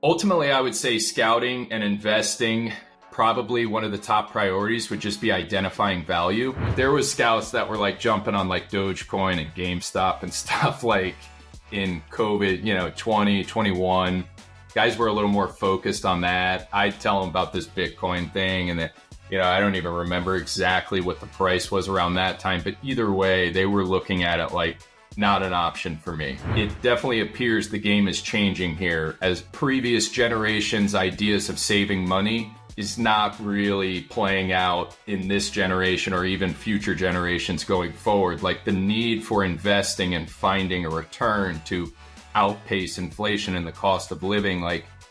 Ultimately, I would say scouting and investing, probably one of the top priorities would just be identifying value. There was scouts that were like jumping on like Dogecoin and GameStop and stuff like in COVID, 2021. Guys were a little more focused on that. I'd tell them about this Bitcoin thing and that, I don't even remember exactly what the price was around that time, but either way, they were looking at it like not an option for me. It definitely appears the game is changing here, as previous generations' ideas of saving money is not really playing out in this generation or even future generations going forward. Like the need for investing and finding a return to outpace inflation and the cost of living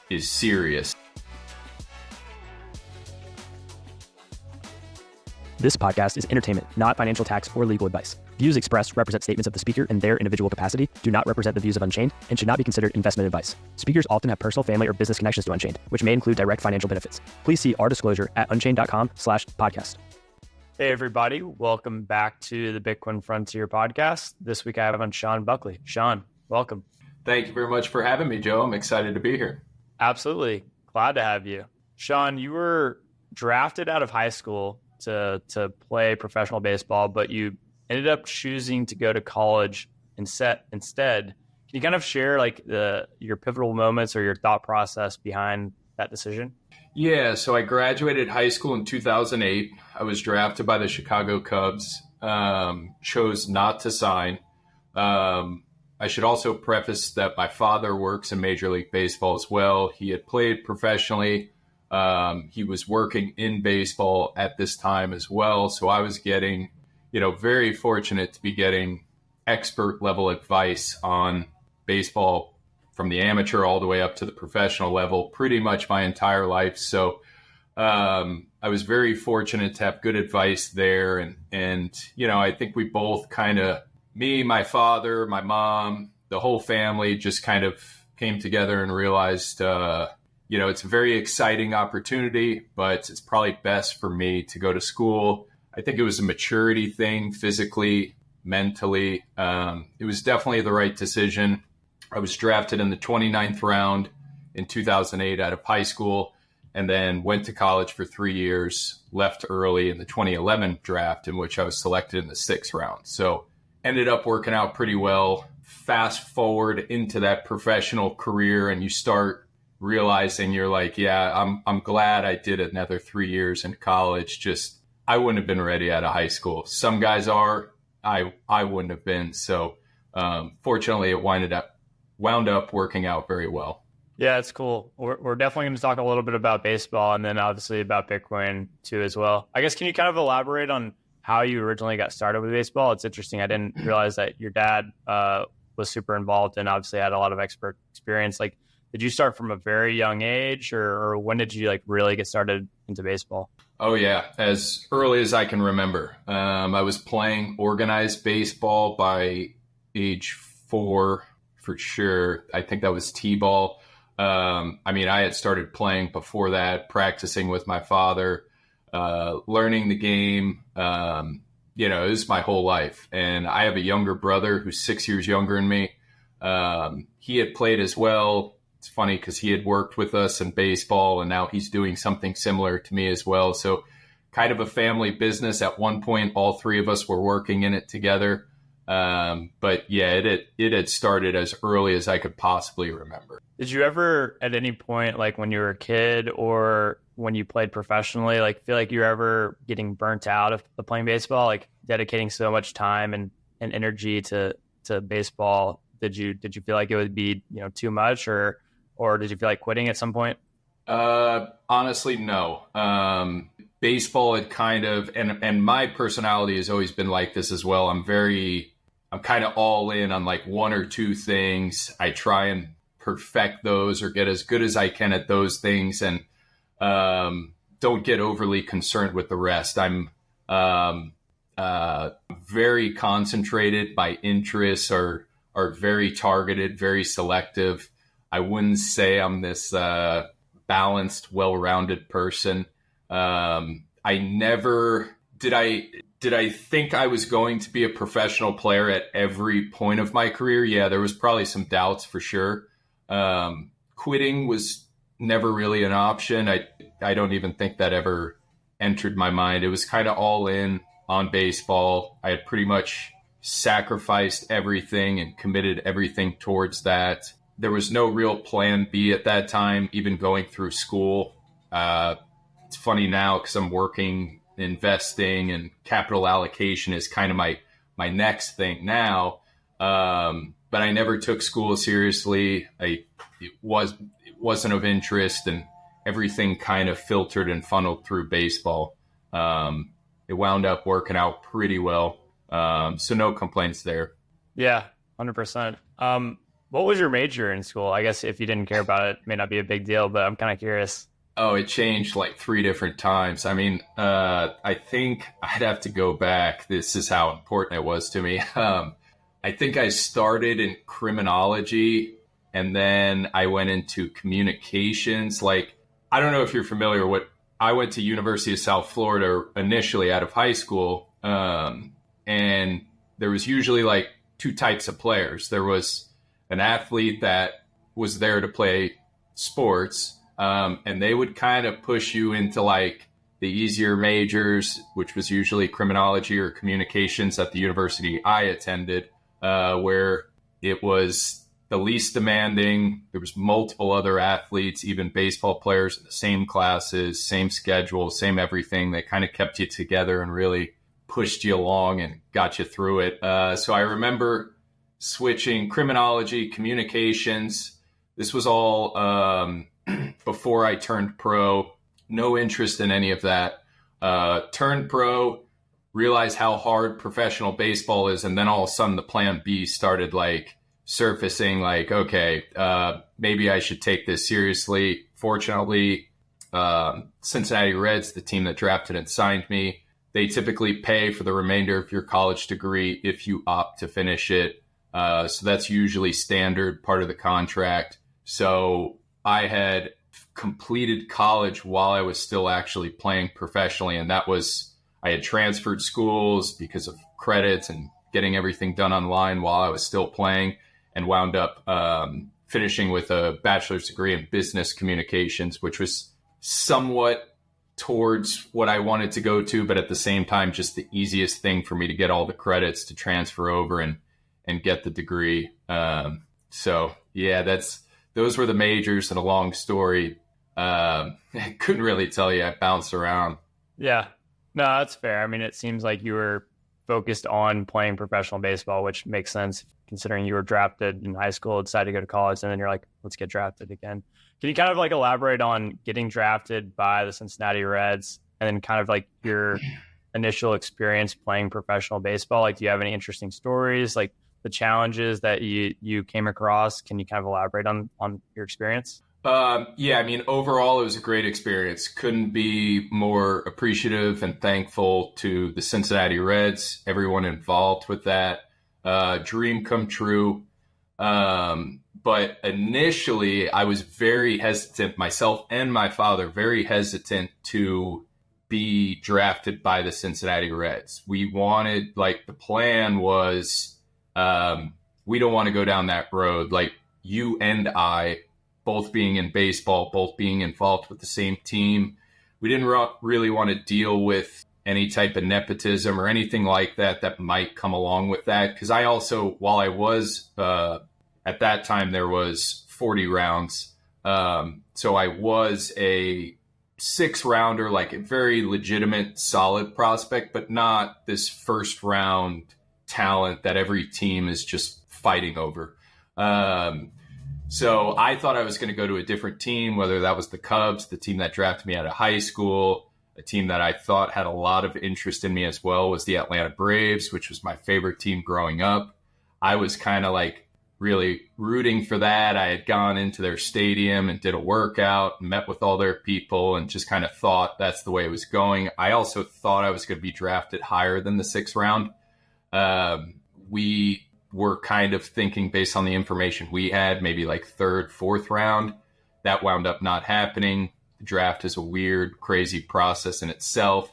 is serious. This podcast is entertainment, not financial, tax, or legal advice. Views expressed represent statements of the speaker in their individual capacity, do not represent the views of Unchained, and should not be considered investment advice. Speakers often have personal, family, or business connections to Unchained, which may include direct financial benefits. Please see our disclosure at unchained.com/podcast. Hey, everybody. Welcome back to the Bitcoin Frontier podcast. This week I have on Sean Buckley. Sean, welcome. Thank you very much for having me, Joe. I'm excited to be here. Absolutely. Glad to have you. Sean, you were drafted out of high school to play professional baseball, but you ended up choosing to go to college instead. Can you kind of share your pivotal moments or your thought process behind that decision? Yeah, so I graduated high school in 2008. I was drafted by the Chicago Cubs, chose not to sign. I should also preface that my father works in Major League Baseball as well. He had played professionally. He was working in baseball at this time as well. So I was getting, very fortunate to be getting expert level advice on baseball from the amateur all the way up to the professional level pretty much my entire life. So I was very fortunate to have good advice there. And I think we both me, my father, my mom, the whole family just kind of came together and realized, it's a very exciting opportunity, but it's probably best for me to go to school. I think it was a maturity thing, physically, mentally. It was definitely the right decision. I was drafted in the 29th round in 2008 out of high school, and then went to college for 3 years, left early in the 2011 draft, in which I was selected in the 6th round. So ended up working out pretty well. Fast forward into that professional career, and you start realizing you're like, yeah, I'm glad I did another 3 years in college. Just, I wouldn't have been ready out of high school. Some guys are, I wouldn't have been. So fortunately it wound up working out very well. Yeah, it's cool. We're definitely going to talk a little bit about baseball and then obviously about Bitcoin too as well. I guess, can you kind of elaborate on how you originally got started with baseball? It's interesting. I didn't realize that your dad was super involved and obviously had a lot of expert experience. Did you start from a very young age, or when did you really get started into baseball? Oh yeah, as early as I can remember. I was playing organized baseball by age 4 for sure. I think that was T-ball. I had started playing before that, practicing with my father, learning the game. It was my whole life. And I have a younger brother who's 6 years younger than me. He had played as well. It's funny because he had worked with us in baseball, and now he's doing something similar to me as well. So kind of a family business. At one point, all three of us were working in it together. But yeah, it had started as early as I could possibly remember. Did you ever, at any point, when you were a kid or when you played professionally, feel like you were ever getting burnt out of playing baseball, dedicating so much time and energy to baseball? Did you feel like it would be, too much, or did you feel like quitting at some point? Honestly, no. Baseball had kind of, and my personality has always been like this as well. I'm kind of all in on one or two things. I try and perfect those or get as good as I can at those things, and don't get overly concerned with the rest. I'm very concentrated. My interests are very targeted, very selective. I wouldn't say I'm this balanced, well-rounded person. I never did I think I was going to be a professional player at every point of my career? Yeah, there was probably some doubts for sure. quitting was never really an option. I don't even think that ever entered my mind. It was kind of all in on baseball. I had pretty much sacrificed everything and committed everything towards that. There was no real plan B at that time, even going through school. It's funny now because I'm working, investing, and capital allocation is kind of my next thing now. But I never took school seriously. It wasn't of interest, and everything kind of filtered and funneled through baseball. It wound up working out pretty well. So no complaints there. Yeah, 100%. What was your major in school? I guess if you didn't care about it, it may not be a big deal, but I'm kind of curious. Oh, it changed like 3 different times. I mean, I think I'd have to go back. This is how important it was to me. I think I started in criminology, and then I went into communications. Like, I don't know if you're familiar with, I went to University of South Florida initially out of high school. And there was usually like 2 types of players. There was an athlete that was there to play sports, and they would kind of push you into like the easier majors, which was usually criminology or communications at the university I attended, where it was the least demanding. There was multiple other athletes, even baseball players in the same classes, same schedule, same everything. They kind of kept you together and really pushed you along and got you through it. So I remember switching criminology, communications. This was all before I turned pro. No interest in any of that. Turned pro, realized how hard professional baseball is, and then all of a sudden the plan B started like surfacing, like, okay, maybe I should take this seriously. Fortunately, Cincinnati Reds, the team that drafted and signed me, they typically pay for the remainder of your college degree if you opt to finish it. So that's usually standard part of the contract. So I had completed college while I was still actually playing professionally. And that was, I had transferred schools because of credits and getting everything done online while I was still playing, and wound up finishing with a bachelor's degree in business communications, which was somewhat towards what I wanted to go to, but at the same time, just the easiest thing for me to get all the credits to transfer over and get the degree. So yeah, those were the majors, and a long story. I couldn't really tell you. I bounced around. Yeah, no, that's fair. I mean, it seems like you were focused on playing professional baseball, which makes sense considering you were drafted in high school, decided to go to college, and then you're like, let's get drafted again. Can you kind of like elaborate on getting drafted by the Cincinnati Reds and then kind of like your initial experience playing professional baseball? Like, do you have any interesting stories, like the challenges that you came across? Can you kind of elaborate on your experience? Yeah, I mean, overall, it was a great experience. Couldn't be more appreciative and thankful to the Cincinnati Reds, everyone involved with that. Dream come true. But initially, I was very hesitant, myself and my father, very hesitant to be drafted by the Cincinnati Reds. We wanted, like, the plan was, we don't want to go down that road. Like, you and I, both being in baseball, both being involved with the same team, we didn't really want to deal with any type of nepotism or anything like that might come along with that. Because I also, while I was, at that time, there was 40 rounds. So I was a 6-rounder, like a very legitimate, solid prospect, but not this first round talent that every team is just fighting over. So I thought I was going to go to a different team, whether that was the Cubs, the team that drafted me out of high school. A team that I thought had a lot of interest in me as well was the Atlanta Braves, which was my favorite team growing up. I was kind of like really rooting for that. I had gone into their stadium and did a workout, met with all their people, and just kind of thought that's the way it was going. I also thought I was going to be drafted higher than the 6th round. We were kind of thinking, based on the information we had, maybe like 3rd, 4th round. That wound up not happening. The draft is a weird, crazy process in itself.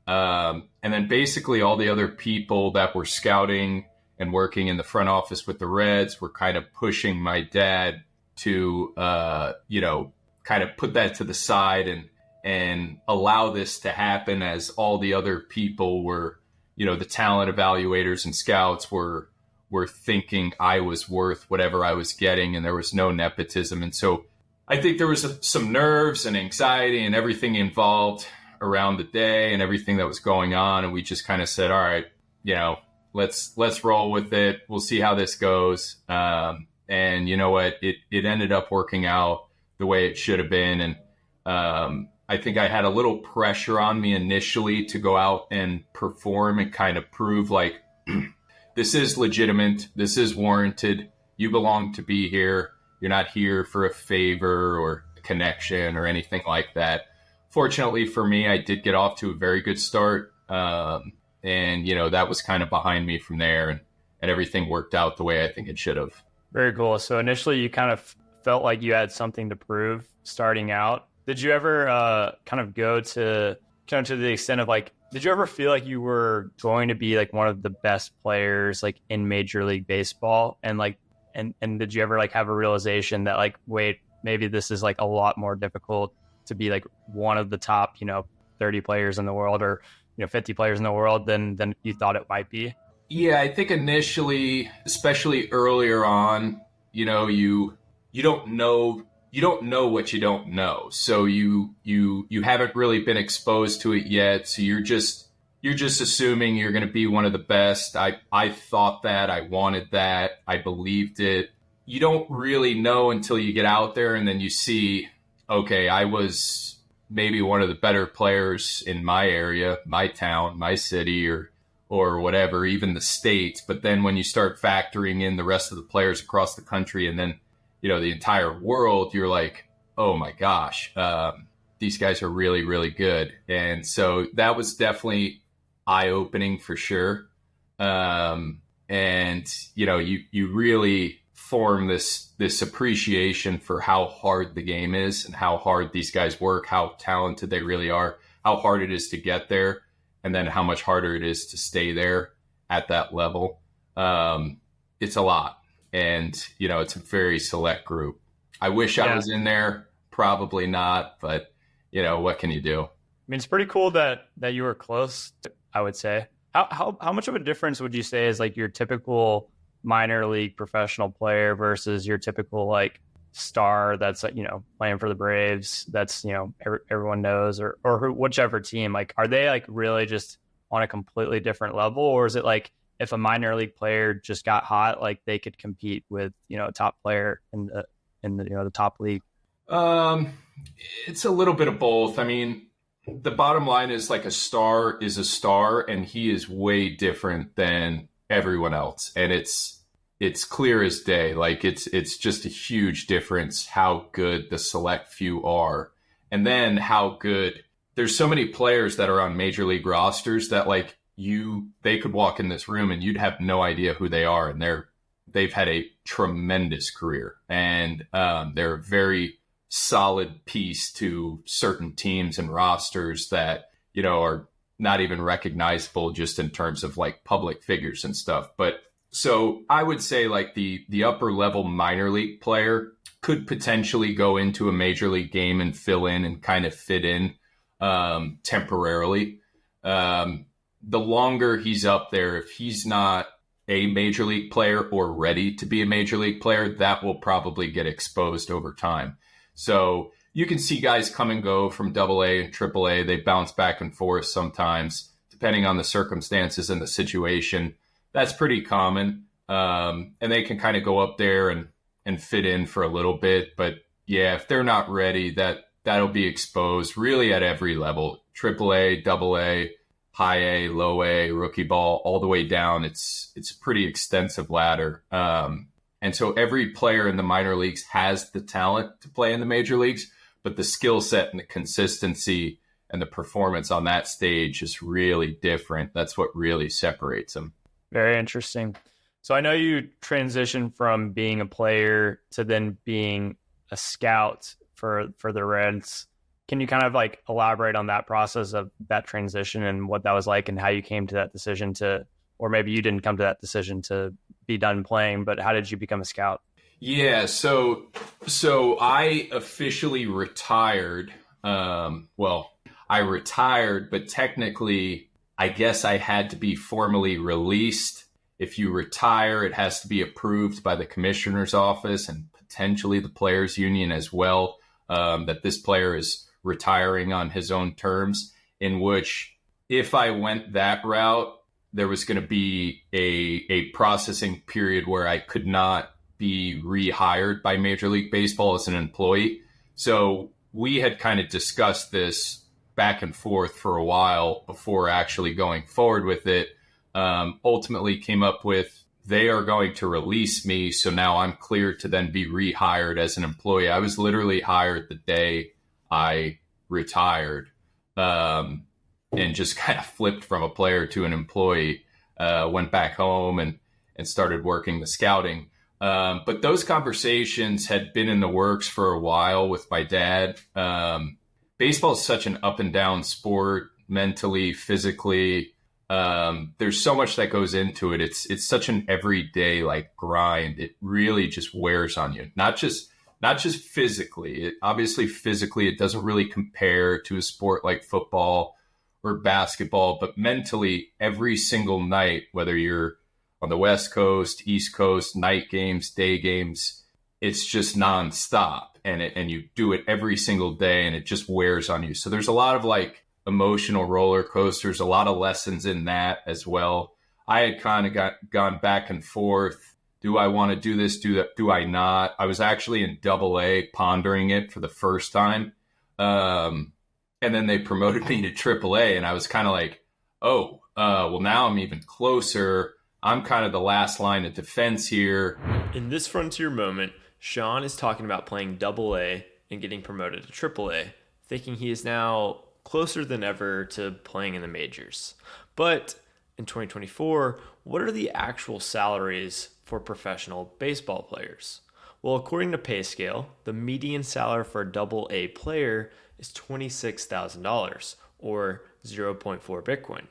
And then basically all the other people that were scouting and working in the front office with the Reds were kind of pushing my dad to, kind of put that to the side and allow this to happen, as all the other people were, the talent evaluators and scouts were thinking I was worth whatever I was getting, and there was no nepotism. And so I think there was some nerves and anxiety and everything involved around the day and everything that was going on. And we just kind of said, all right, let's roll with it. We'll see how this goes. And you know what? It ended up working out the way it should have been. And I think I had a little pressure on me initially to go out and perform and kind of prove like, this is legitimate. This is warranted. You belong to be here. You're not here for a favor or a connection or anything like that. Fortunately for me, I did get off to a very good start. And, that was kind of behind me from there, and everything worked out the way I think it should have. Very cool. So initially you kind of felt like you had something to prove starting out. Did you ever kind of go to the extent of like, did you ever feel like you were going to be like one of the best players like in Major League Baseball? And like, and did you ever like have a realization that like, wait, maybe this is like a lot more difficult to be like one of the top, 30 players in the world, or, 50 players in the world than you thought it might be? Yeah, I think initially, especially earlier on, you don't know what you don't know. So you haven't really been exposed to it yet. So you're just assuming you're going to be one of the best. I thought that, I wanted that, I believed it. You don't really know until you get out there and then you see, okay, I was maybe one of the better players in my area, my town, my city, or whatever, even the state. But then when you start factoring in the rest of the players across the country and then, the entire world, you're like, oh my gosh, these guys are really, really good. And so that was definitely eye-opening for sure. And, you really form this appreciation for how hard the game is and how hard these guys work, how talented they really are, how hard it is to get there, and then how much harder it is to stay there at that level. It's a lot. And, it's a very select group. I wish I was in there. Probably not. But, what can you do? I mean, it's pretty cool that you were close, I would say. How much of a difference would you say is like your typical minor league professional player versus your typical like star that's, playing for the Braves, that's, everyone knows, or whichever team? Like, are they like really just on a completely different level? Or is it like, if a minor league player just got hot, like they could compete with, a top player in the the top league? It's a little bit of both. I mean, the bottom line is like a star is a star, and he is way different than everyone else. And it's clear as day. Like it's just a huge difference how good the select few are. And then how good, there's so many players that are on major league rosters that like they could walk in this room and you'd have no idea who they are. And they've had a tremendous career, and they're a very solid piece to certain teams and rosters that, are not even recognizable just in terms of like public figures and stuff. But so I would say like the upper level minor league player could potentially go into a major league game and fill in and kind of fit in temporarily. The longer he's up there, if he's not a major league player or ready to be a major league player, that will probably get exposed over time. So you can see guys come and go from AA and AAA. They bounce back and forth sometimes, depending on the circumstances and the situation. That's pretty common. And they can kind of go up there and fit in for a little bit. But yeah, if they're not ready, that'll be exposed really at every level. AAA, AA, high A, low A, rookie ball, all the way down. It's a pretty extensive ladder. And so every player in the minor leagues has the talent to play in the major leagues, but the skill set and the consistency and the performance on that stage is really different. That's what really separates them. Very interesting. So I know you transitioned from being a player to then being a scout for the Reds. Can you kind of like elaborate on that process of that transition and what that was like, and how you came to that decision to, or maybe you didn't come to that decision to be done playing, but how did you become a scout? Yeah, so I officially retired. I retired, but technically, I guess I had to be formally released. If you retire, it has to be approved by the commissioner's office and potentially the players' union as well, that this player is retiring on his own terms, in which if I went that route, there was going to be a processing period where I could not be rehired by Major League Baseball as an employee. So we had kind of discussed this back and forth for a while before actually going forward with it. Ultimately came up with they are going to release me. So now I'm cleared to then be rehired as an employee. I was literally hired the day I retired, and just kind of flipped from a player to an employee, went back home and started working the scouting. But those conversations had been in the works for a while with my dad. Baseball is such an up and down sport, mentally, physically. There's so much that goes into it. It's such an everyday like grind. It really just wears on you. Not just physically. Obviously, physically, it doesn't really compare to a sport like football or basketball, but mentally, every single night, whether you're on the West Coast, East Coast, night games, day games, it's just nonstop. And you do it every single day, and it just wears on you. So there's a lot of like emotional roller coasters, a lot of lessons in that as well. I had kind of gone back and forth. Do I want to do this? Do I not? I was actually in AA pondering it for the first time. And then they promoted me to AAA, and I was kind of like, well, now I'm even closer. I'm kind of the last line of defense here. In this frontier moment, Sean is talking about playing AA and getting promoted to AAA, thinking he is now closer than ever to playing in the majors. But in 2024, what are the actual salaries for professional baseball players? Well, according to PayScale, the median salary for a AA player is $26,000 or 0.4 Bitcoin.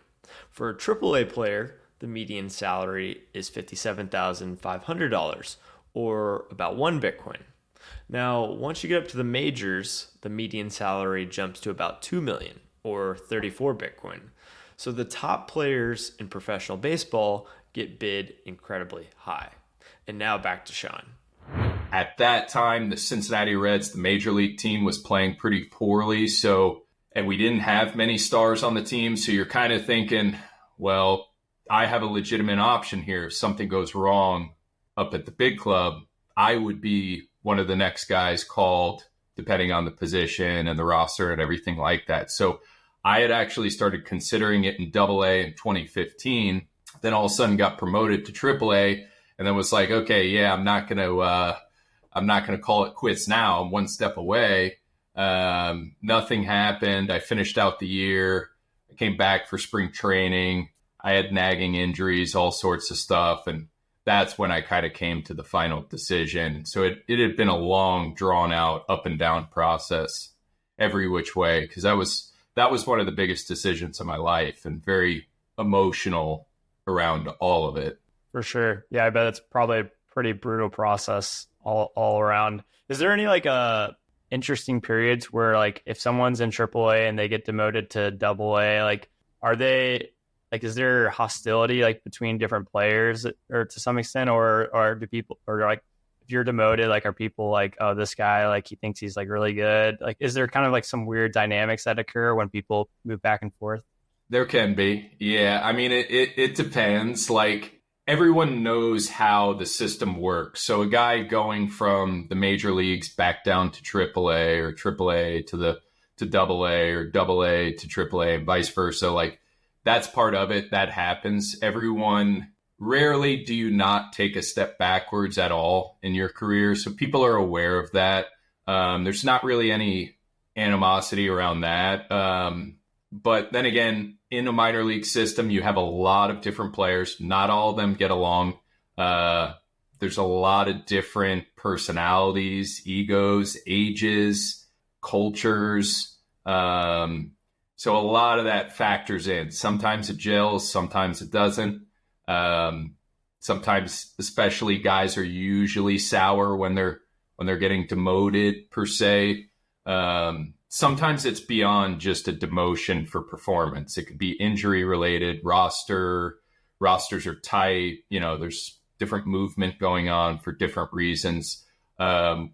For a AAA player, the median salary is $57,500 or about 1 Bitcoin. Now, once you get up to the majors, the median salary jumps to about 2 million or 34 Bitcoin. So the top players in professional baseball get bid incredibly high. And now back to Sean. At that time, the Cincinnati Reds, the major league team, was playing pretty poorly. And we didn't have many stars on the team. So you're kind of thinking, well, I have a legitimate option here. If something goes wrong up at the big club, I would be one of the next guys called, depending on the position and the roster and everything like that. So I had actually started considering it in AA in 2015, then all of a sudden got promoted to AAA, and then was like, okay, yeah, I'm not gonna call it quits now. I'm one step away. Nothing happened. I finished out the year. I came back for spring training. I had nagging injuries, all sorts of stuff, and that's when I kind of came to the final decision. So it had been a long, drawn out, up and down process every which way, because that was one of the biggest decisions of my life and very emotional around all of it. For sure. Yeah, I bet it's probably a pretty brutal process all around. Is there any like interesting periods where like if someone's in AAA and they get demoted to AA, like are they like, is there hostility like between different players or to some extent, or do people, or like if you're demoted, like are people like, oh, this guy, like he thinks he's like really good? Like, is there kind of like some weird dynamics that occur when people move back and forth? There can be. Yeah. I mean, it depends. Like everyone knows how the system works. So a guy going from the major leagues back down to AAA or AAA to AA or AA to AAA and vice versa, like that's part of it. That happens. Everyone, rarely do you not take a step backwards at all in your career. So people are aware of that. There's not really any animosity around that. But then again, in a minor league system, you have a lot of different players. Not all of them get along. There's a lot of different personalities, egos, ages, cultures. So a lot of that factors in. Sometimes it gels, sometimes it doesn't. Sometimes, especially guys are usually sour when they're getting demoted per se. Sometimes it's beyond just a demotion for performance. It could be injury related, rosters are tight. There's different movement going on for different reasons.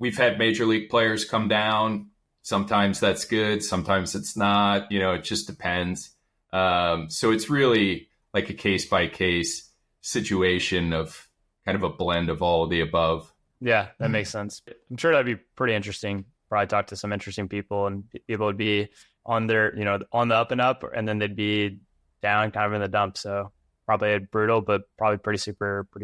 We've had major league players come down. Sometimes that's good. Sometimes it's not. It just depends. So it's really like a case by case situation of kind of a blend of all of the above. Yeah, that makes sense. I'm sure that'd be pretty interesting. Probably talk to some interesting people, and people would be on their, on the up and up, and then they'd be down kind of in the dump. So probably brutal, but probably pretty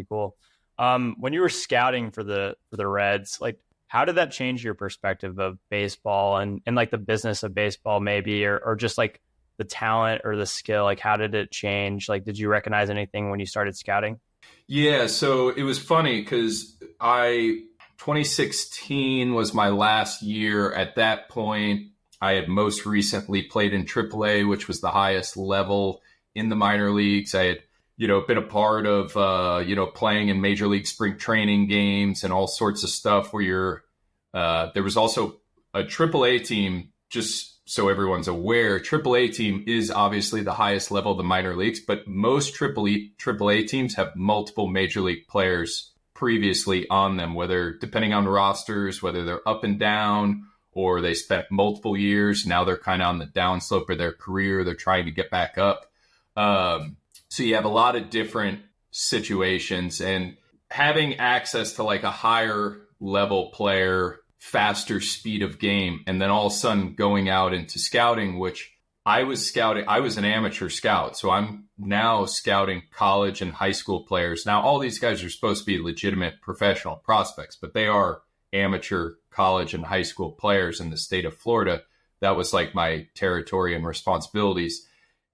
cool. When you were scouting for the Reds, like, how did that change your perspective of baseball and like the business of baseball maybe, or just like the talent or the skill? Like, how did it change? Like, did you recognize anything when you started scouting? Yeah, so it was funny because 2016 was my last year. At that point, I had most recently played in AAA, which was the highest level in the minor leagues. I had, been a part of, playing in major league spring training games and all sorts of stuff where there was also a AAA team, just so everyone's aware. AAA team is obviously the highest level of the minor leagues, but most AAA teams have multiple major league players previously on them, depending on rosters, whether they're up and down or they spent multiple years. Now they're kind of on the downslope of their career. They're trying to get back up. So you have a lot of different situations, and having access to like a higher level player, faster speed of game, and then all of a sudden going out into scouting, which I was an amateur scout. So I'm now scouting college and high school players. Now, all these guys are supposed to be legitimate professional prospects, but they are amateur college and high school players in the state of Florida. That was like my territory and responsibilities.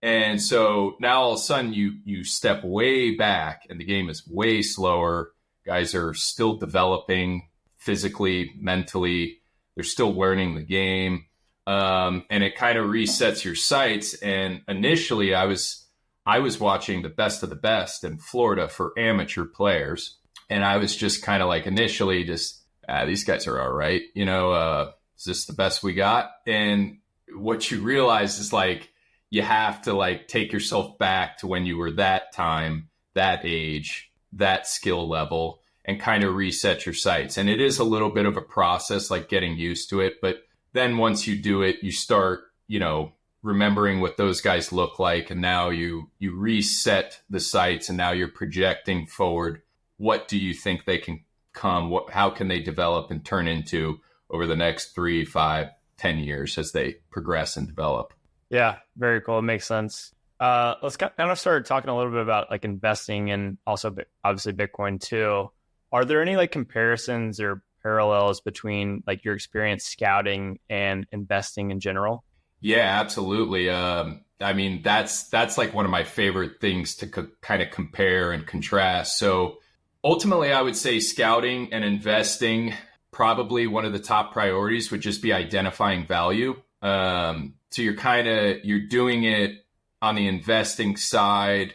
And so now all of a sudden you step way back and the game is way slower. Guys are still developing physically, mentally. They're still learning the game. And it kind of resets your sights. And initially I was watching the best of the best in Florida for amateur players. And I was just kind of like initially just, these guys are all right. Is this the best we got? And what you realize is like, you have to like take yourself back to when you were that time, that age, that skill level, and kind of reset your sights. And it is a little bit of a process, like getting used to it. But then once you do it, you start, remembering what those guys look like. And now you reset the sights, and now you're projecting forward. What do you think they can come? How can they develop and turn into over the next 3, 5, 10 years as they progress and develop? Yeah, very cool. It makes sense. Let's kind of start talking a little bit about like investing and also obviously Bitcoin too. Are there any like comparisons or parallels between like your experience scouting and investing in general? Yeah, absolutely. I mean, that's like one of my favorite things to kind of compare and contrast. So ultimately, I would say scouting and investing, probably one of the top priorities would just be identifying value. So you're doing it on the investing side,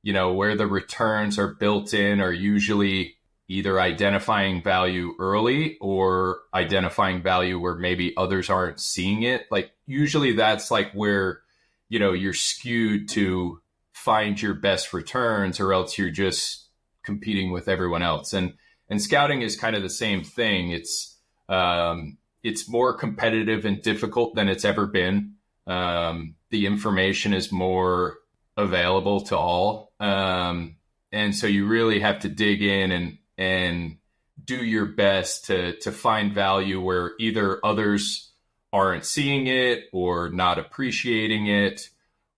where the returns are built in are usually either identifying value early or identifying value where maybe others aren't seeing it. Like usually that's like where, you're skewed to find your best returns, or else you're just competing with everyone else. And scouting is kind of the same thing. It's more competitive and difficult than it's ever been. The information is more available to all. And so you really have to dig in and do your best to find value where either others aren't seeing it or not appreciating it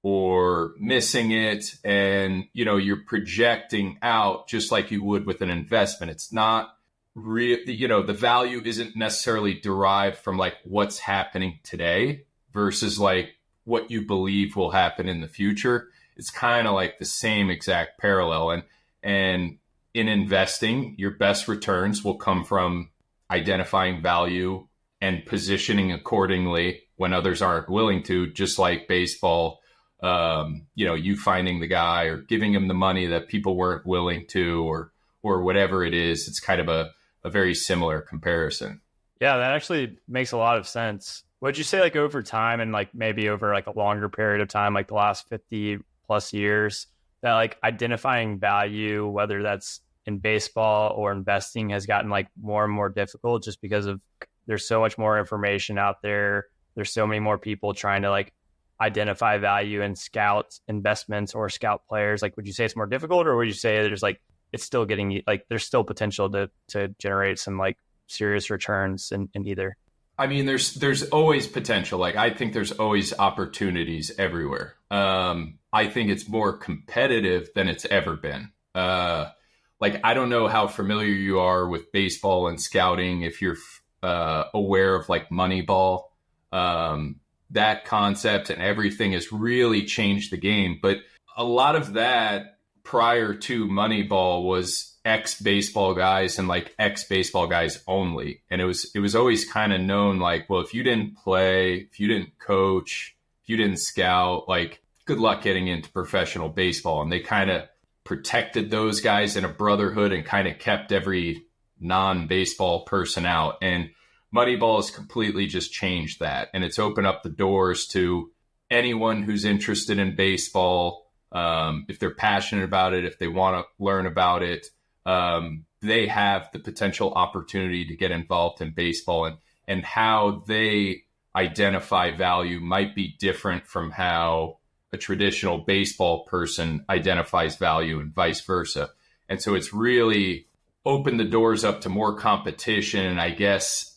or missing it. And, you're projecting out just like you would with an investment. It's not real, the value isn't necessarily derived from like what's happening today versus like what you believe will happen in the future. It's kind of like the same exact parallel. And in investing, your best returns will come from identifying value and positioning accordingly when others aren't willing to, just like baseball. you finding the guy or giving him the money that people weren't willing to, or whatever it is. It's kind of a very similar comparison. Yeah, that actually makes a lot of sense. Would you say like over time and like maybe over like a longer period of time, like the last 50 plus years, that like identifying value, whether that's in baseball or investing, has gotten like more and more difficult just because of there's so much more information out there. There's so many more people trying to like identify value and scout investments or scout players. Like, would you say it's more difficult, or would you say there's like, it's still getting like, there's still potential to generate some like serious returns in either? I mean, there's always potential. Like, I think there's always opportunities everywhere. I think it's more competitive than it's ever been. Like, I don't know how familiar you are with baseball and scouting, if you're aware of like Moneyball. That concept and everything has really changed the game. But a lot of that prior to Moneyball was ex-baseball guys and like ex-baseball guys only. And it was always kind of known like, well, if you didn't play, if you didn't coach, if you didn't scout, like, good luck getting into professional baseball. And they kind of protected those guys in a brotherhood and kind of kept every non-baseball person out. And Moneyball has completely just changed that. And it's opened up the doors to anyone who's interested in baseball. If they're passionate about it, if they want to learn about it, they have the potential opportunity to get involved in baseball, and how they identify value might be different from how a traditional baseball person identifies value, and vice versa. And so it's really opened the doors up to more competition. And I guess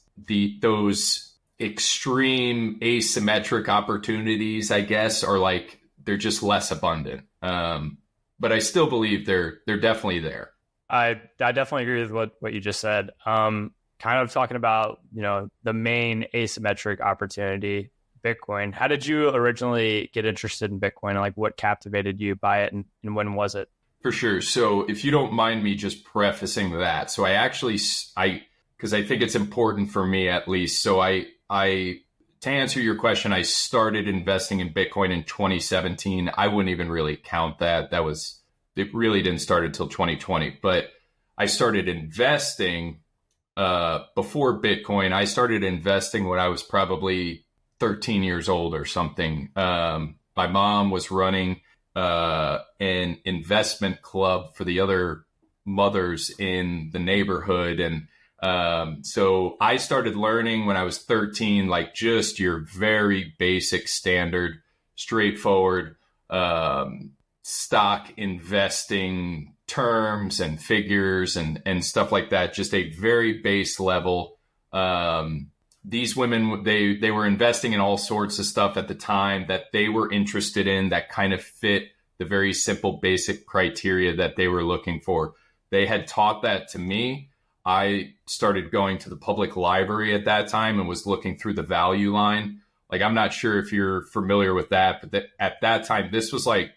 those extreme asymmetric opportunities, I guess, are like, they're just less abundant. But I still believe they're definitely there. I definitely agree with what you just said. Kind of talking about, the main asymmetric opportunity, Bitcoin. How did you originally get interested in Bitcoin, and like what captivated you by it, and when was it? For sure. So if you don't mind me just prefacing that. So because I think it's important for me at least. So to answer your question, I started investing in Bitcoin in 2017. I wouldn't even really count that. It really didn't start until 2020. But I started investing before Bitcoin. I started investing when I was probably 13 years old or something. My mom was running an investment club for the other mothers in the neighborhood. And so I started learning when I was 13, like just your very basic standard, straightforward stock investing terms and figures and stuff like that. Just a very base level. These women, they were investing in all sorts of stuff at the time that they were interested in, that kind of fit the very simple basic criteria that they were looking for. They had taught that to me. I started going to the public library at that time and was looking through the value line. Like, I'm not sure if you're familiar with that, but at that time, this was like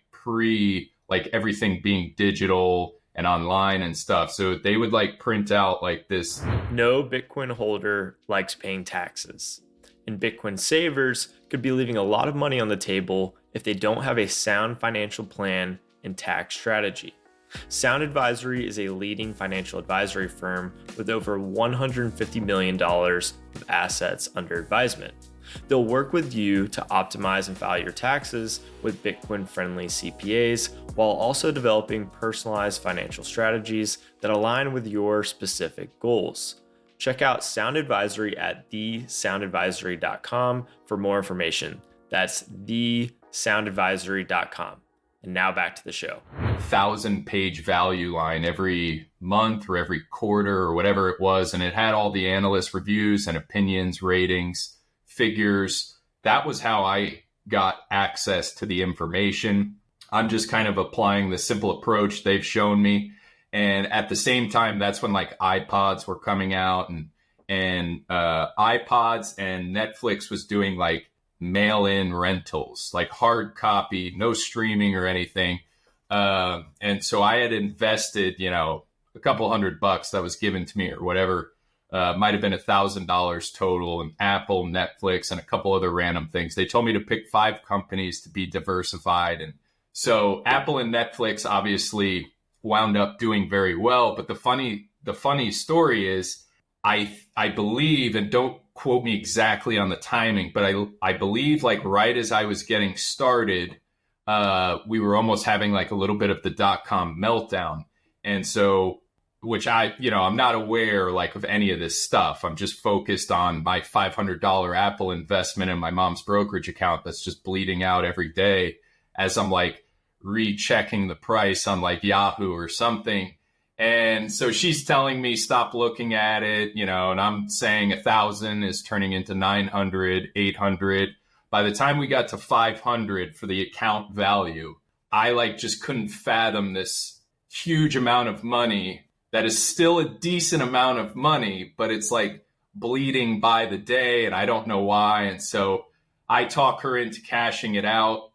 like everything being digital and online and stuff. So they would like print out like this. No Bitcoin holder likes paying taxes, and Bitcoin savers could be leaving a lot of money on the table if they don't have a sound financial plan and tax strategy. Sound Advisory is a leading financial advisory firm with over $150 million of assets under advisement. They'll work with you to optimize and file your taxes with Bitcoin-friendly CPAs, while also developing personalized financial strategies that align with your specific goals. Check out Sound Advisory at thesoundadvisory.com for more information. That's thesoundadvisory.com. And now back to the show. 1,000-page value line every month or every quarter or whatever it was. And it had all the analyst reviews and opinions, ratings, figures. That was how I got access to the information. I'm just kind of applying the simple approach they've shown me. And at the same time, that's when like iPods were coming out, and iPods and Netflix was doing like mail-in rentals, like hard copy, no streaming or anything. And so I had invested, a couple $100 that was given to me or whatever, Might have been $1,000 total, and Apple, Netflix, and a couple other random things. They told me to pick 5 companies to be diversified. And so Apple and Netflix obviously wound up doing very well. But the funny story is I believe, and don't quote me exactly on the timing, but I believe like right as I was getting started, we were almost having like a little bit of the .com meltdown. And so, which I'm not aware like of any of this stuff. I'm just focused on my $500 Apple investment in my mom's brokerage account that's just bleeding out every day as I'm like rechecking the price on like Yahoo or something. And so she's telling me stop looking at it, and I'm saying 1,000 is turning into 900, 800. By the time we got to 500 for the account value, I like just couldn't fathom this huge amount of money that is still a decent amount of money, but it's like bleeding by the day and I don't know why. And so I talk her into cashing it out.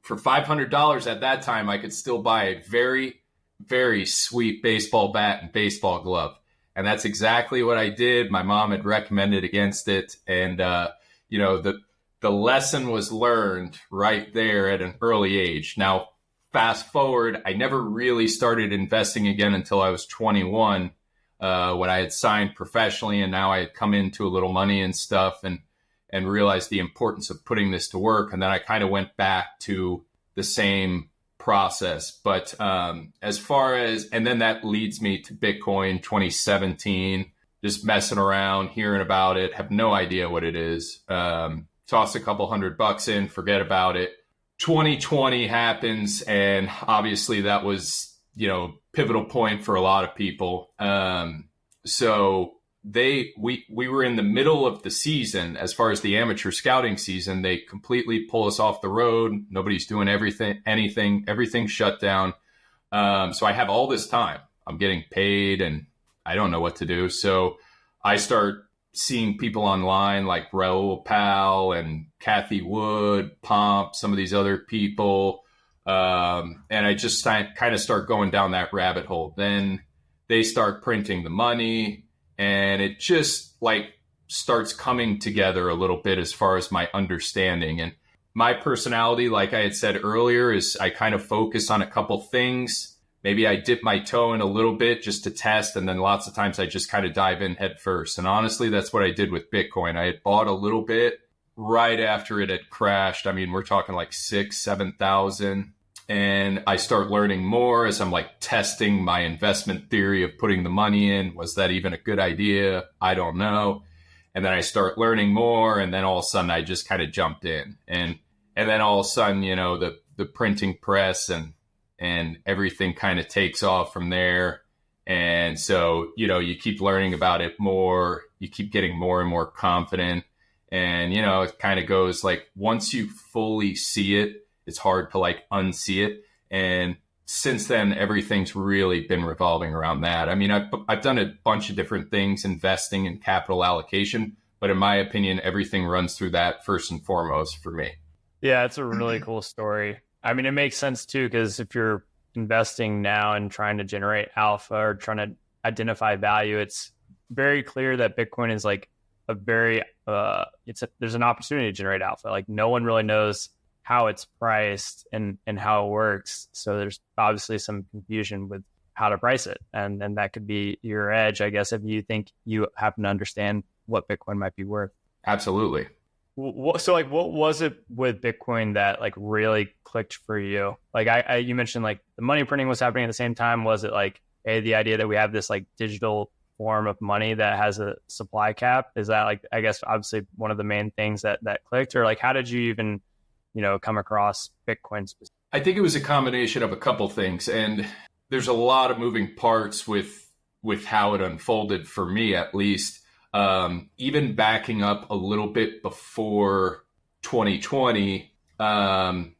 For $500 at that time, I could still buy a very, very sweet baseball bat and baseball glove. And that's exactly what I did. My mom had recommended against it. And, the lesson was learned right there at an early age. Now, fast forward, I never really started investing again until I was 21, when I had signed professionally, and now I had come into a little money and stuff and realized the importance of putting this to work. And then I kind of went back to the same process. But as far as, and then that leads me to Bitcoin 2017, just messing around, hearing about it, have no idea what it is. Toss a couple $100 in, forget about it. 2020 happens, and obviously that was, pivotal point for a lot of people. So we were in the middle of the season. As far as the amateur scouting season, they completely pull us off the road. Nobody's doing everything shut down. So I have all this time. I'm getting paid and I don't know what to do. So I start seeing people online like Raul Pal and Kathy Wood, Pomp, some of these other people. And I just kind of start going down that rabbit hole. Then they start printing the money, and it just like starts coming together a little bit as far as my understanding. And my personality, like I had said earlier, is I kind of focus on a couple things. Maybe I dip my toe in a little bit just to test, and then lots of times I just kind of dive in head first. And honestly, that's what I did with Bitcoin. I had bought a little bit right after it had crashed. I mean, we're talking like 6,000, 7,000. And I start learning more as I'm like testing my investment theory of putting the money in. Was that even a good idea? I don't know. And then I start learning more, and then all of a sudden I just kind of jumped in. And then all of a sudden, the printing press and everything kind of takes off from there. And so, you keep learning about it more, you keep getting more and more confident. And, it kind of goes like, once you fully see it, it's hard to like unsee it. And since then, everything's really been revolving around that. I mean, I've done a bunch of different things, investing and capital allocation, but in my opinion, everything runs through that first and foremost for me. Yeah, it's a really cool story. I mean, it makes sense too, because if you're investing now and trying to generate alpha or trying to identify value, it's very clear that Bitcoin is like a very, there's an opportunity to generate alpha. Like no one really knows how it's priced and how it works. So there's obviously some confusion with how to price it. And that could be your edge, I guess, if you think you happen to understand what Bitcoin might be worth. Absolutely. So like, what was it with Bitcoin that like really clicked for you? Like you mentioned like the money printing was happening at the same time. Was it like, the idea that we have this like digital form of money that has a supply cap? Is that like, I guess, obviously one of the main things that clicked, or like, how did you even, come across Bitcoin specifically? I think it was a combination of a couple things, and there's a lot of moving parts with how it unfolded for me, at least. Even backing up a little bit before 2020,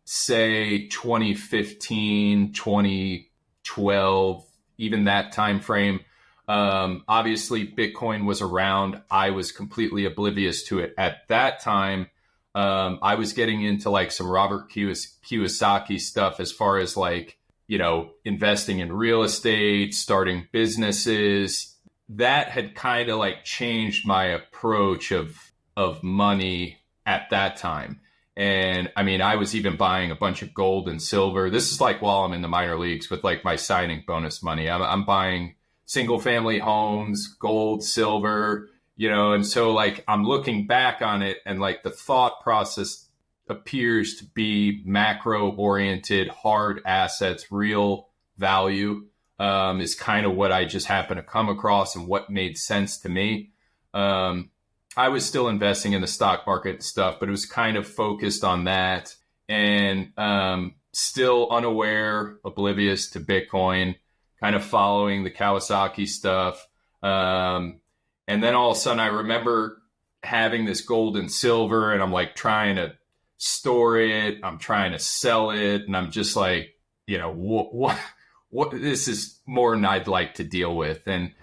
say 2015, 2012, even that time frame. Obviously, Bitcoin was around. I was completely oblivious to it at that time. I was getting into like some Robert Kiyosaki stuff as far as like, investing in real estate, starting businesses. that had kind of like changed my approach of money at that time. And I mean, I was even buying a bunch of gold and silver. This is like while I'm in the minor leagues with like my signing bonus money. I'm buying single family homes, gold, silver, and so like I'm looking back on it and like the thought process appears to be macro oriented, hard assets, real value is kind of what I just happened to come across and what made sense to me. I was still investing in the stock market and stuff, but it was kind of focused on that and still unaware, oblivious to Bitcoin, kind of following the Kawasaki stuff. And then all of a sudden I remember having this gold and silver and I'm like trying to store it. I'm trying to sell it. And I'm just like, what this is more than I'd like to deal with. And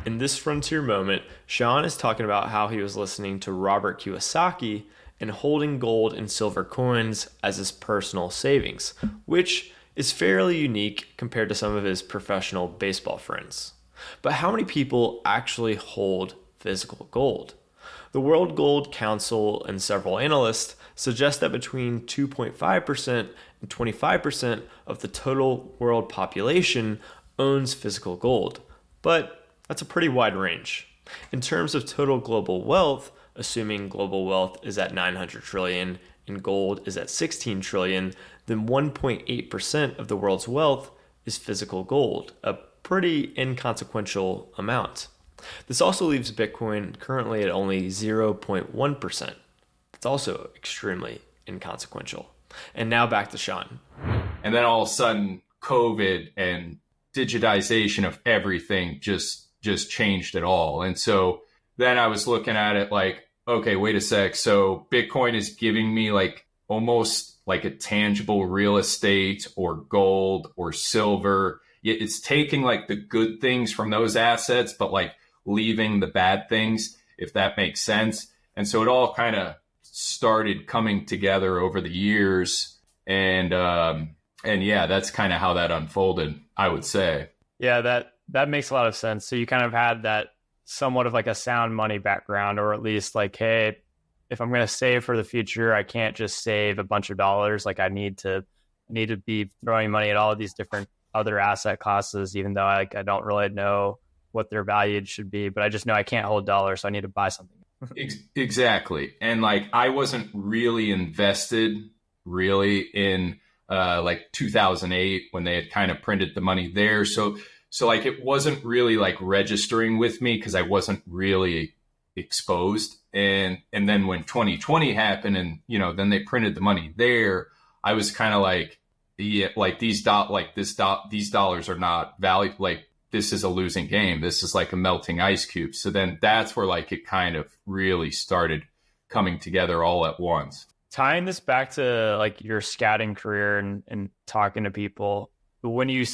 in this frontier moment, Sean is talking about how he was listening to Robert Kiyosaki and holding gold and silver coins as his personal savings, which is fairly unique compared to some of his professional baseball friends. But how many people actually hold physical gold? The World Gold Council and several analysts suggest that between 2.5% and 25% of the total world population owns physical gold. But that's a pretty wide range. In terms of total global wealth, assuming global wealth is at 900 trillion and gold is at 16 trillion, then 1.8% of the world's wealth is physical gold, a pretty inconsequential amount. This also leaves Bitcoin currently at only 0.1%. That's also extremely inconsequential. And now back to Sean. And then all of a sudden, COVID and digitization of everything just changed it all. And so then I was looking at it like, okay, wait a sec. So Bitcoin is giving me like almost like a tangible real estate or gold or silver. It's taking like the good things from those assets, but like leaving the bad things, if that makes sense. And so it all kind of started coming together over the years. And yeah, that's kind of how that unfolded, I would say. Yeah, that makes a lot of sense. So you kind of had that somewhat of like a sound money background, or at least like, hey, if I'm going to save for the future, I can't just save a bunch of dollars. Like I need to be throwing money at all of these different other asset classes, even though I don't really know what their value should be, but I just know I can't hold dollars. So I need to buy something. Exactly. And like, I wasn't really invested in like 2008 when they had kind of printed the money there. So like, it wasn't really like registering with me because I wasn't really exposed. And then when 2020 happened and, then they printed the money there, I was kind of like, yeah, like these dollars are not valued. Like this is a losing game. This is like a melting ice cube. So then that's where like it kind of really started coming together all at once. Tying this back to like your scouting career and talking to people, when you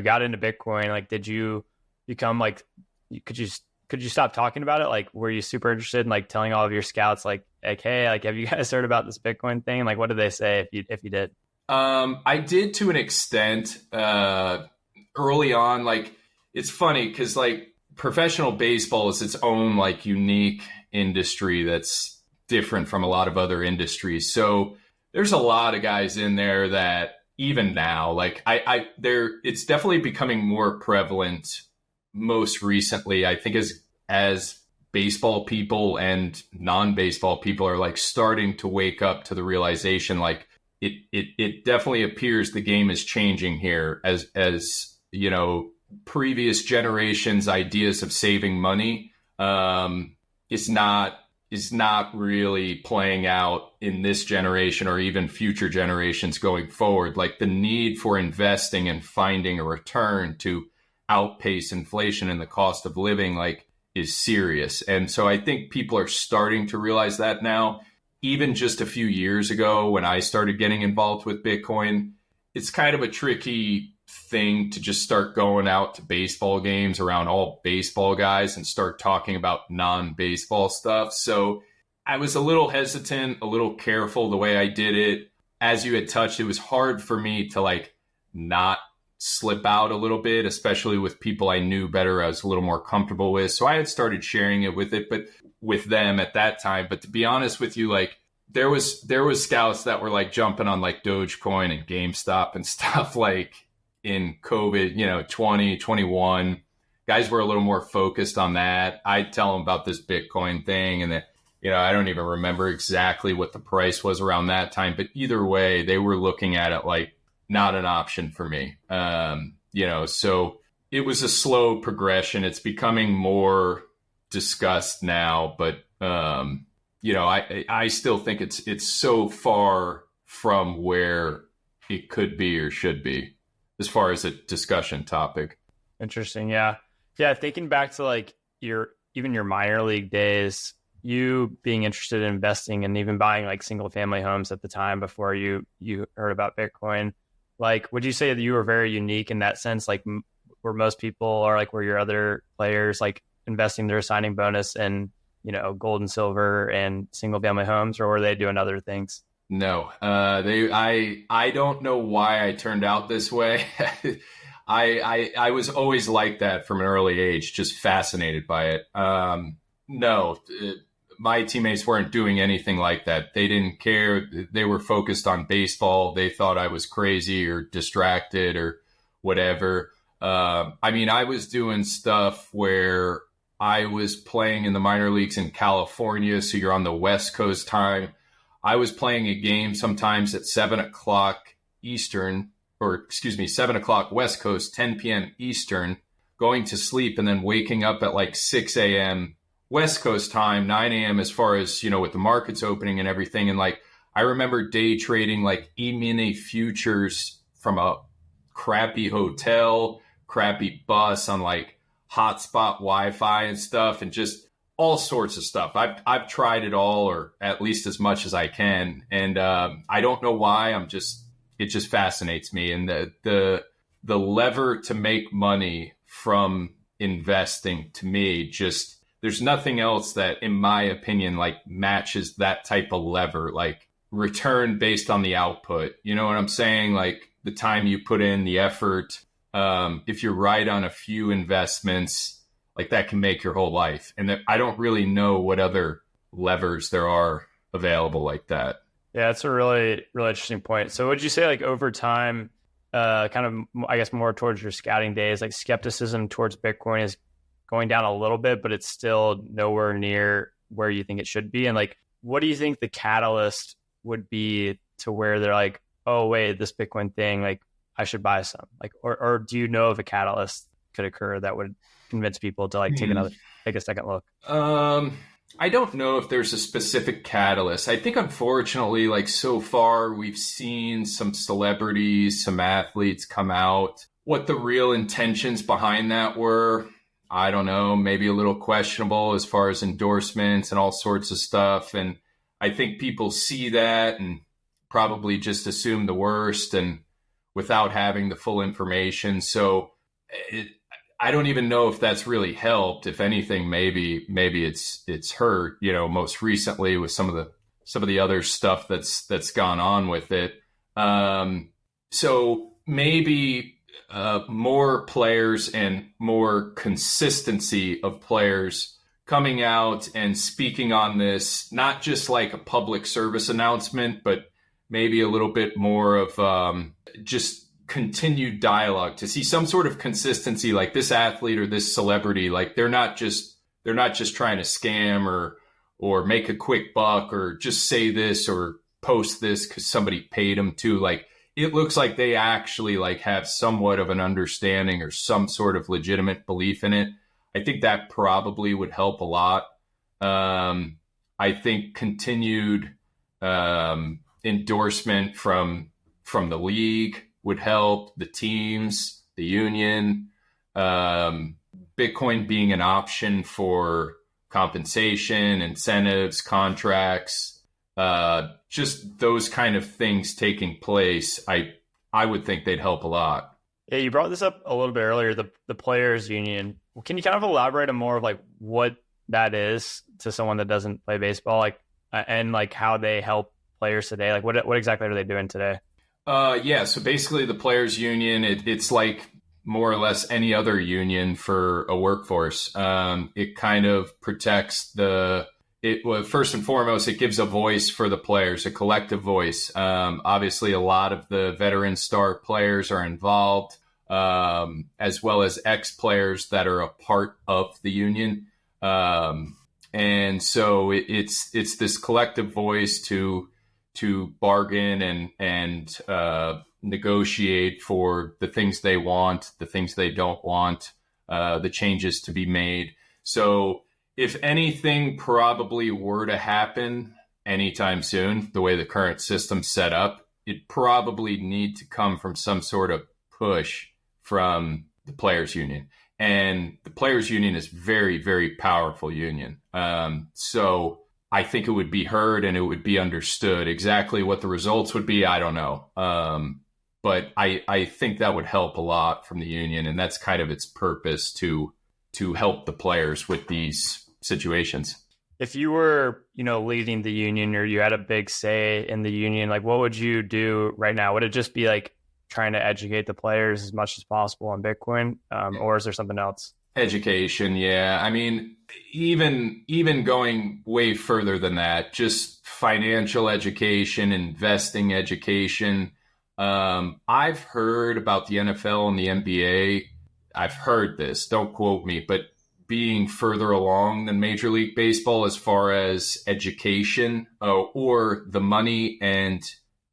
got into Bitcoin, like did you become like, could you stop talking about it? Like were you super interested in like telling all of your scouts like hey, like have you guys heard about this Bitcoin thing? Like what did they say if you did? I did to an extent early on. Like it's funny because like professional baseball is its own like unique industry that's different from a lot of other industries. So there's a lot of guys in there that even now, like it's definitely becoming more prevalent most recently. I think as baseball people and non-baseball people are like starting to wake up to the realization, like it definitely appears the game is changing here as previous generations' ideas of saving money is not really playing out in this generation or even future generations going forward. Like the need for investing and finding a return to outpace inflation and the cost of living like is serious. And so I think people are starting to realize that now. Even just a few years ago when I started getting involved with Bitcoin, it's kind of a tricky thing to just start going out to baseball games around all baseball guys and start talking about non-baseball stuff. So I was a little hesitant, a little careful the way I did it. As you had touched, it was hard for me to like not slip out a little bit, especially with people I knew better, I was a little more comfortable with. So I had started sharing it, but with them at that time. But to be honest with you, like there was scouts that were like jumping on like Dogecoin and GameStop and stuff like in COVID, 2021. Guys were a little more focused on that. I'd tell them about this Bitcoin thing, and that, I don't even remember exactly what the price was around that time, but either way, they were looking at it like not an option for me. So it was a slow progression. It's becoming more discussed now, but I still think it's so far from where it could be or should be as far as a discussion topic. Interesting. Yeah. Thinking back to like your minor league days, you being interested in investing and even buying like single family homes at the time before you heard about Bitcoin, like, would you say that you were very unique in that sense? Like, were most people, or like, were your other players like investing their signing bonus and, gold and silver and single family homes, or were they doing other things? No, I don't know why I turned out this way. I was always like that from an early age, just fascinated by it. No, my teammates weren't doing anything like that. They didn't care. They were focused on baseball. They thought I was crazy or distracted or whatever. I was doing stuff where I was playing in the minor leagues in California, so you're on the West Coast time. I was playing a game sometimes at 7 o'clock Eastern, 7 o'clock West Coast, 10 p.m. Eastern, going to sleep and then waking up at like 6 a.m. West Coast time, 9 a.m. as far as, with the markets opening and everything. And like, I remember day trading like E-mini futures from a crappy hotel, crappy bus on like hotspot Wi-Fi and stuff, and just all sorts of stuff. I've tried it all, or at least as much as I can. And I don't know why. It just fascinates me. And the lever to make money from investing, to me, just, there's nothing else that, in my opinion, like matches that type of lever, like return based on the output. You know what I'm saying? Like the time you put in, the effort. If you're right on a few investments, like that can make your whole life. And I don't really know what other levers there are available like that. Yeah, that's a really, really interesting point. So would you say like over time, kind of, I guess, more towards your scouting days, like skepticism towards Bitcoin is going down a little bit, but it's still nowhere near where you think it should be? And like, what do you think the catalyst would be to where they're like, oh, wait, this Bitcoin thing, like I should buy some? Like, or do you know if a catalyst could occur that would convince people to like take a second look? I don't know if there's a specific catalyst. I think, unfortunately, like so far, we've seen some celebrities, some athletes come out. What the real intentions behind that were, I don't know, maybe a little questionable as far as endorsements and all sorts of stuff. And I think people see that and probably just assume the worst, and without having the full information. So I don't even know if that's really helped. If anything, maybe it's hurt, most recently with some of the other stuff that's gone on with it. So maybe more players and more consistency of players coming out and speaking on this, not just like a public service announcement, but maybe a little bit more of just continued dialogue, to see some sort of consistency, like this athlete or this celebrity, like they're not just trying to scam or make a quick buck or just say this or post this because somebody paid them to. Like, it looks like they actually like have somewhat of an understanding or some sort of legitimate belief in it. I think that probably would help a lot. I think continued endorsement from the league would help, the teams, the union, Bitcoin being an option for compensation, incentives, contracts, just those kind of things taking place. I would think they'd help a lot. Yeah, you brought this up a little bit earlier, the players union. Can you kind of elaborate on more of like what that is to someone that doesn't play baseball, like, and like how they help players today? Like what exactly are they doing today? Yeah. So basically, the players' union, it's like more or less any other union for a workforce. It kind of protects well, first and foremost, it gives a voice for the players, a collective voice. Obviously, a lot of the veteran star players are involved, as well as ex-players that are a part of the union. And so it's this collective voice to bargain and negotiate for the things they want, the things they don't want, the changes to be made. So if anything probably were to happen anytime soon, the way the current system's set up, it probably need to come from some sort of push from the players' union. And the players' union is very, very powerful union. So I think it would be heard and it would be understood. Exactly what the results would be, I don't know. But I think that would help a lot from the union. And that's kind of its purpose, to help the players with these situations. If you were, leading the union, or you had a big say in the union, like what would you do right now? Would it just be like trying to educate the players as much as possible on Bitcoin? Or is there something else? Education. Yeah. I mean, even going way further than that, just financial education, investing education. I've heard about the NFL and the NBA. I've heard this, don't quote me, but being further along than Major League Baseball as far as education, or the money and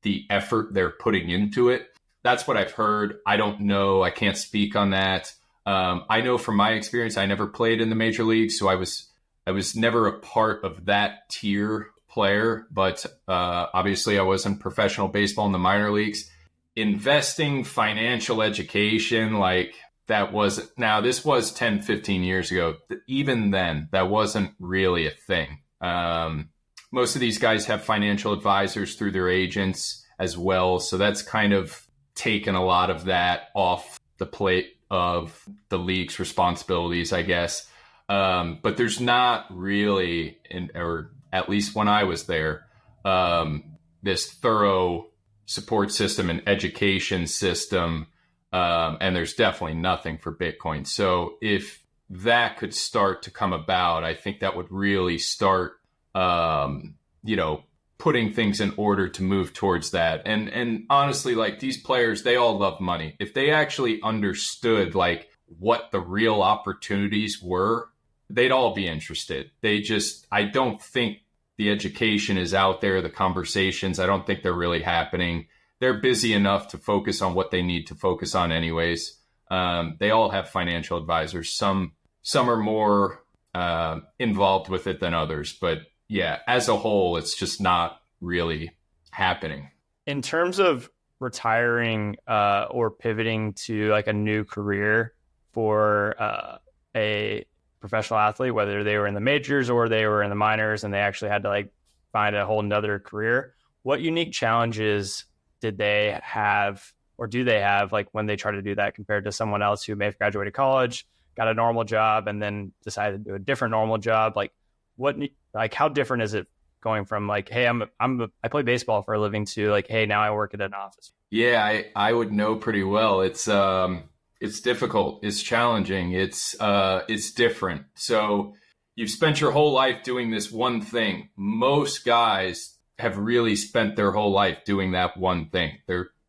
the effort they're putting into it. That's what I've heard. I don't know. I can't speak on that. I know from my experience, I never played in the major leagues, so I was never a part of that tier player. But obviously, I was in professional baseball in the minor leagues. Investing, financial education, like that was, now this was 10, 15 years ago. Even then, that wasn't really a thing. Most of these guys have financial advisors through their agents as well. So that's kind of taken a lot of that off the plate of the league's responsibilities, I guess. But there's not really, or at least when I was there, this thorough support system and education system. And there's definitely nothing for Bitcoin. So if that could start to come about, I think that would really start, putting things in order to move towards that. And honestly, like, these players, they all love money. If they actually understood like what the real opportunities were, they'd all be interested. I don't think the education is out there, the conversations, I don't think they're really happening. They're busy enough to focus on what they need to focus on anyways. They all have financial advisors. Some are more involved with it than others, but yeah, as a whole, it's just not really happening. In terms of retiring or pivoting to like a new career for a professional athlete, whether they were in the majors or they were in the minors and they actually had to like find a whole nother career, what unique challenges did they have, or do they have, like when they try to do that compared to someone else who may have graduated college, got a normal job, and then decided to do a different normal job? Like how different is it going from like, hey, I play baseball for a living, to like, hey, now I work at an office? Yeah, I would know pretty well. It's difficult. It's challenging. It's different. So you've spent your whole life doing this one thing. Most guys have really spent their whole life doing that one thing.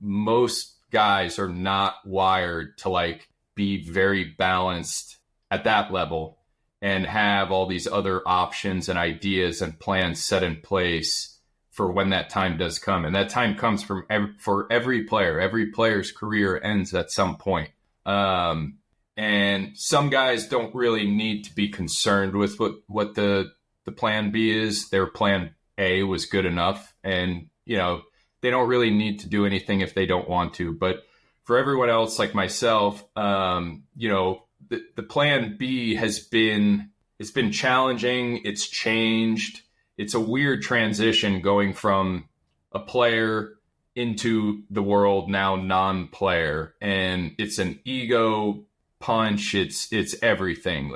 Most guys are not wired to like be very balanced at that level and have all these other options and ideas and plans set in place for when that time does come. And that time comes for every player. Every player's career ends at some point. And some guys don't really need to be concerned with what the plan B is. Their plan A was good enough, and they don't really need to do anything if they don't want to. But for everyone else like myself, the plan B it's been challenging. It's changed. It's a weird transition going from a player into the world now non-player, and it's an ego punch. It's everything,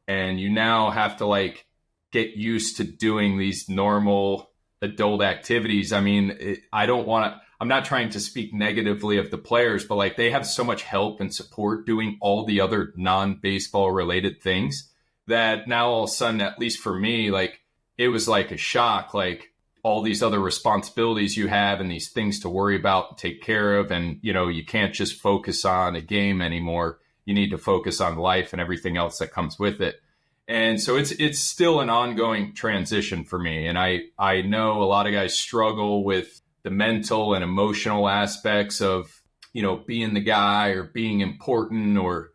and you now have to like get used to doing these normal adult activities. I mean, I don't want to. I'm not trying to speak negatively of the players, but like they have so much help and support doing all the other non-baseball related things that now all of a sudden, at least for me, like it was like a shock, like all these other responsibilities you have and these things to worry about and take care of. And, you know, you can't just focus on a game anymore. You need to focus on life and everything else that comes with it. And so it's still an ongoing transition for me. And I know a lot of guys struggle with the mental and emotional aspects of, you know, being the guy or being important or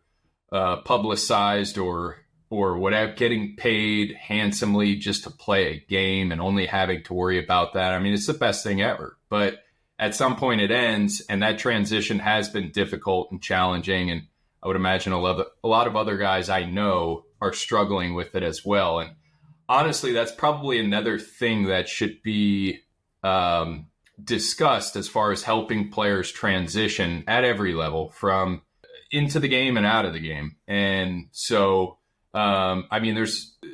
publicized or whatever, getting paid handsomely just to play a game and only having to worry about that. I mean, it's the best thing ever. But at some point it ends, and that transition has been difficult and challenging. And I would imagine a lot of other guys I know are struggling with it as well. And honestly, that's probably another thing that should be discussed as far as helping players transition at every level from into the game and out of the game. And so, I mean,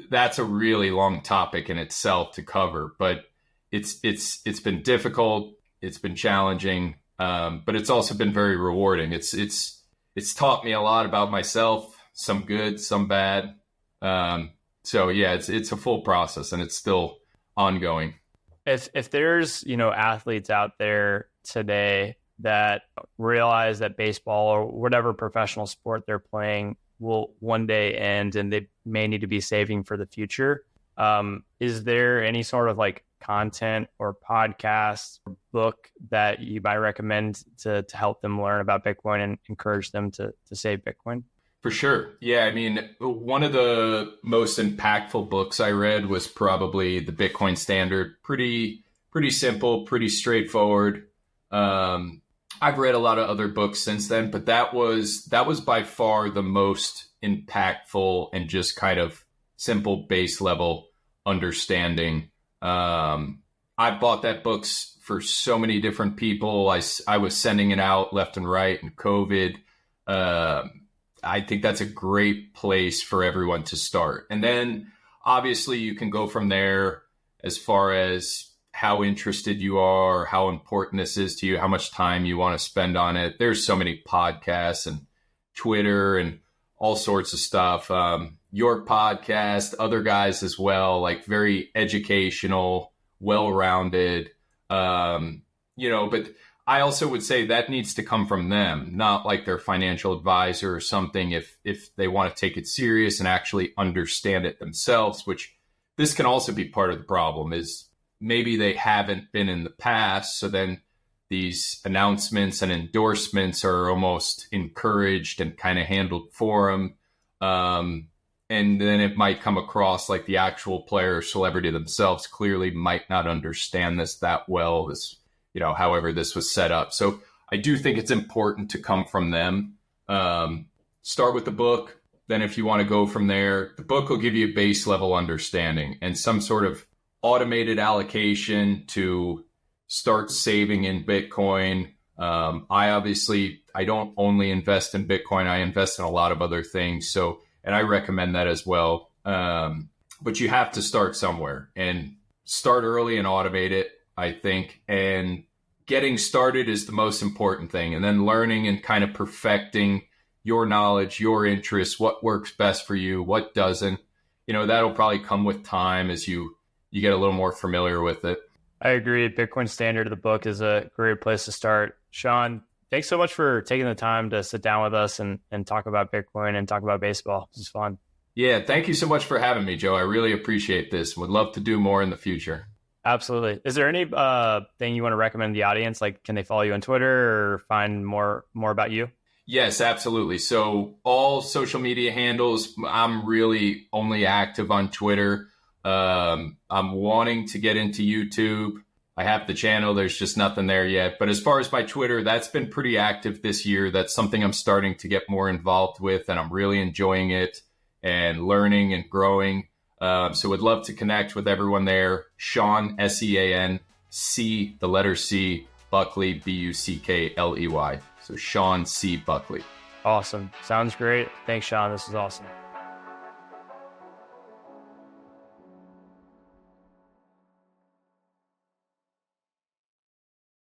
that's a really long topic in itself to cover, but it's been difficult. It's been challenging. But it's also been very rewarding. It's taught me a lot about myself, some good, some bad. So yeah, it's a full process and it's still ongoing. If there's, you know, athletes out there today that realize that baseball or whatever professional sport they're playing will one day end and they may need to be saving for the future, is there any sort of like content or podcast or book that you might recommend to help them learn about Bitcoin and encourage them to save Bitcoin? For sure. Yeah. I mean, one of the most impactful books I read was probably The Bitcoin Standard. Pretty simple, pretty straightforward. I've read a lot of other books since then, but that was by far the most impactful and just kind of simple base level understanding. I bought that books for so many different people. I was sending it out left and right in COVID. I think that's a great place for everyone to start. And then obviously you can go from there as far as how interested you are, how important this is to you, how much time you want to spend on it. There's so many podcasts and Twitter and all sorts of stuff. Your podcast, other guys as well, like very educational, well-rounded, you know, but I also would say that needs to come from them, not like their financial advisor or something if they want to take it serious and actually understand it themselves, which this can also be part of the problem is maybe they haven't been in the past. So then these announcements and endorsements are almost encouraged and kind of handled for them. And then it might come across like the actual player or celebrity themselves clearly might not understand this that well, this, you know, however this was set up. So I do think it's important to come from them. Start with the book. Then if you want to go from there, the book will give you a base level understanding and some sort of automated allocation to start saving in Bitcoin. I don't only invest in Bitcoin. I invest in a lot of other things. So, and I recommend that as well. But you have to start somewhere and start early and automate it, I think. And getting started is the most important thing. And then learning and kind of perfecting your knowledge, your interests, what works best for you, what doesn't, you know, that'll probably come with time as you get a little more familiar with it. I agree. Bitcoin Standard, the book, is a great place to start. Sean, thanks so much for taking the time to sit down with us and talk about Bitcoin and talk about baseball. This is fun. Yeah, thank you so much for having me, Joe. I really appreciate this. Would love to do more in the future. Absolutely. Is there any thing you want to recommend the audience? Like, can they follow you on Twitter or find more about you? Yes, absolutely. So all social media handles, I'm really only active on Twitter. I'm wanting to get into YouTube. I have the channel. There's just nothing there yet. But as far as my Twitter, that's been pretty active this year. That's something I'm starting to get more involved with, and I'm really enjoying it and learning and growing. So would love to connect with everyone there. Sean, SEAN, the letter C, Buckley, BUCKLEY. So Sean C. Buckley. Awesome. Sounds great. Thanks, Sean. This is awesome.